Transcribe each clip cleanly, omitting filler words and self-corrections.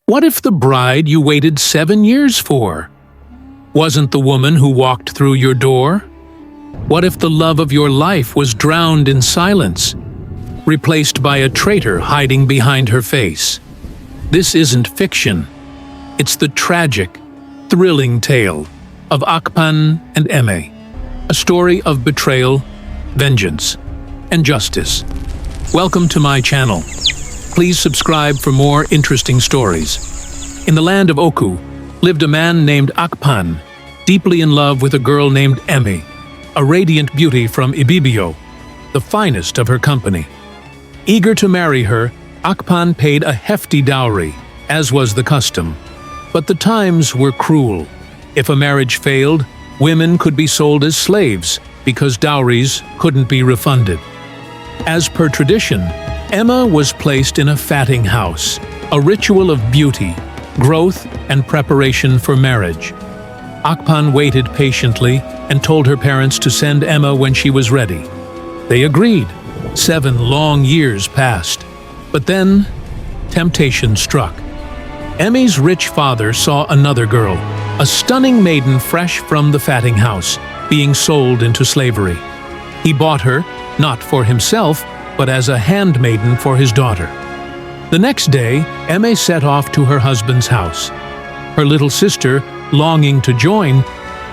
What if the bride you waited 7 years for wasn't the woman who walked through your door? What if the love of your life was drowned in silence, replaced by a traitor hiding behind her face? This isn't fiction. It's the tragic, thrilling tale of Akpan and Emme, a story of betrayal, vengeance, and justice. Welcome to my channel. Please subscribe for more interesting stories. In the land of Oku lived a man named Akpan, deeply in love with a girl named Emme, a radiant beauty from Ibibio, the finest of her company. Eager to marry her, Akpan paid a hefty dowry, as was the custom. But the times were cruel. If a marriage failed, women could be sold as slaves because dowries couldn't be refunded. As per tradition, Emma was placed in a fatting house, a ritual of beauty, growth, and preparation for marriage. Akpan waited patiently and told her parents to send Emma when she was ready. They agreed. 7 long years passed. But then, temptation struck. Emme's rich father saw another girl, a stunning maiden fresh from the fatting house, being sold into slavery. He bought her, not for himself, but as a handmaiden for his daughter. The next day, Emme set off to her husband's house. Her little sister, longing to join,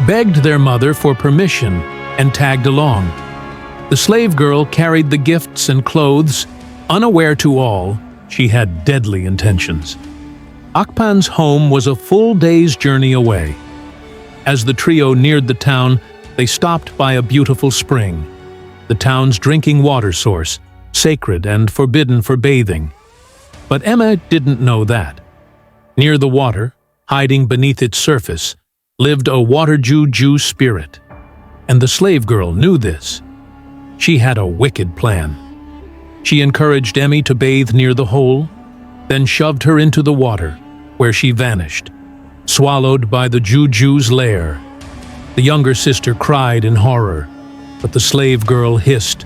begged their mother for permission and tagged along. The slave girl carried the gifts and clothes, unaware to all she had deadly intentions. Akpan's home was a full day's journey away. As the trio neared the town, they stopped by a beautiful spring, the town's drinking water source, sacred and forbidden for bathing. But Emma didn't know that. Near the water, hiding beneath its surface, lived a water juju spirit, and the slave girl knew this. She had a wicked plan. She encouraged Emme to bathe near the hole, then shoved her into the water, where she vanished, swallowed by the juju's lair. The younger sister cried in horror, but the slave girl hissed,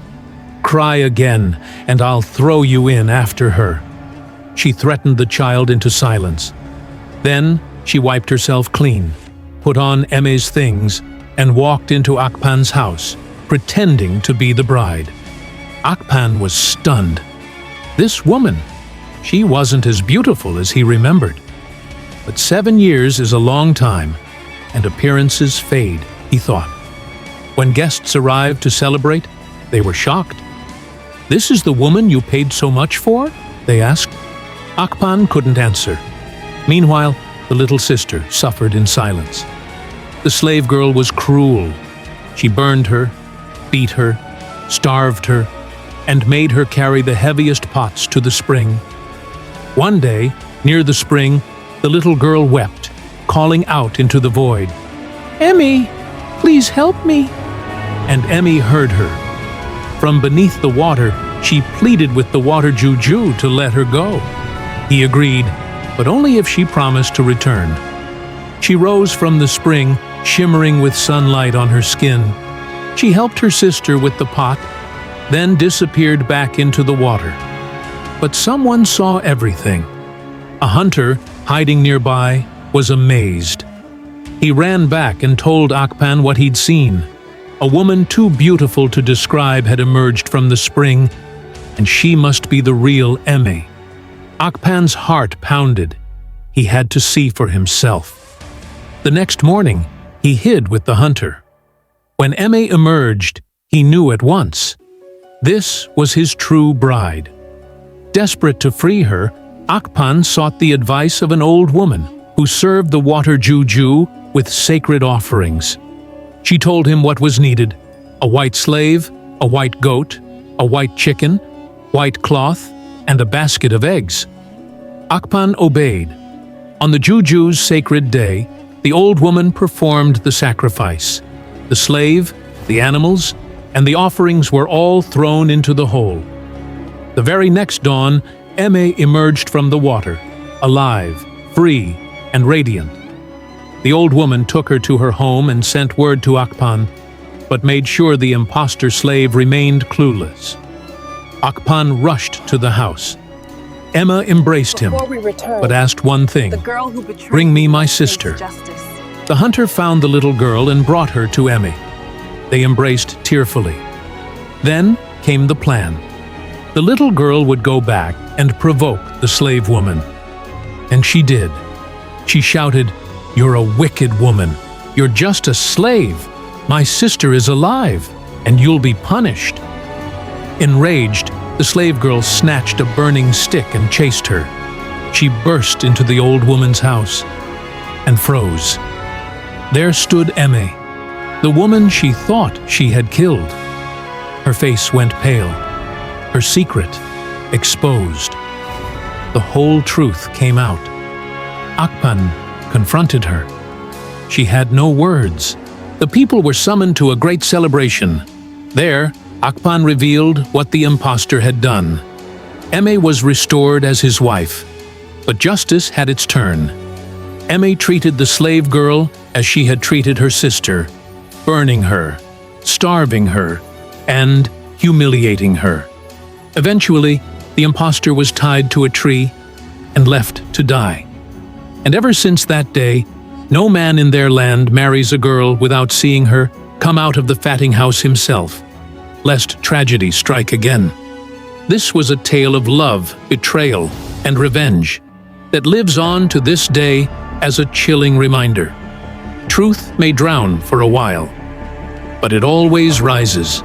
"Cry again, and I'll throw you in after her." She threatened the child into silence. Then she wiped herself clean, put on Emme's things, and walked into Akpan's house, pretending to be the bride. Akpan was stunned. This woman, she wasn't as beautiful as he remembered. But 7 years is a long time, and appearances fade, he thought. When guests arrived to celebrate, they were shocked. "This is the woman you paid so much for?" they asked. Akpan couldn't answer. Meanwhile, the little sister suffered in silence. The slave girl was cruel. She burned her, beat her, starved her, and made her carry the heaviest pots to the spring. One day, near the spring, the little girl wept, calling out into the void, "Emme, please help me." And Emme heard her. From beneath the water, she pleaded with the water juju to let her go. He agreed, but only if she promised to return. She rose from the spring, shimmering with sunlight on her skin. She helped her sister with the pot, then disappeared back into the water. But someone saw everything. A hunter, hiding nearby, was amazed. He ran back and told Akpan what he'd seen. A woman too beautiful to describe had emerged from the spring, and she must be the real Emme. Akpan's heart pounded. He had to see for himself. The next morning, he hid with the hunter. When Emme emerged, he knew at once. This was his true bride. Desperate to free her, Akpan sought the advice of an old woman who served the water juju with sacred offerings. She told him what was needed: a white slave, a white goat, a white chicken, white cloth, and a basket of eggs. Akpan obeyed. On the juju's sacred day, the old woman performed the sacrifice. The slave, the animals, and the offerings were all thrown into the hole. The very next dawn, Emme emerged from the water, alive, free, and radiant. The old woman took her to her home and sent word to Akpan, but made sure the impostor slave remained clueless. Akpan rushed to the house. Emma embraced him, Before we return, but asked one thing, the girl who betrayed "Bring me you my must face sister." justice. The hunter found the little girl and brought her to Emme. They embraced tearfully. Then came the plan. The little girl would go back and provoke the slave woman. And she did. She shouted, "You're a wicked woman. You're just a slave. My sister is alive, and you'll be punished." Enraged, the slave girl snatched a burning stick and chased her. She burst into the old woman's house and froze. There stood Emme, the woman she thought she had killed. Her face went pale, her secret exposed. The whole truth came out. Akpan confronted her. She had no words. The people were summoned to a great celebration. There, Akpan revealed what the impostor had done. Emme was restored as his wife, but justice had its turn. Emme treated the slave girl as she had treated her sister, burning her, starving her, and humiliating her. Eventually, the impostor was tied to a tree and left to die. And ever since that day, no man in their land marries a girl without seeing her come out of the fatting house himself, lest tragedy strike again. This was a tale of love, betrayal, and revenge that lives on to this day as a chilling reminder. Truth may drown for a while, but it always rises.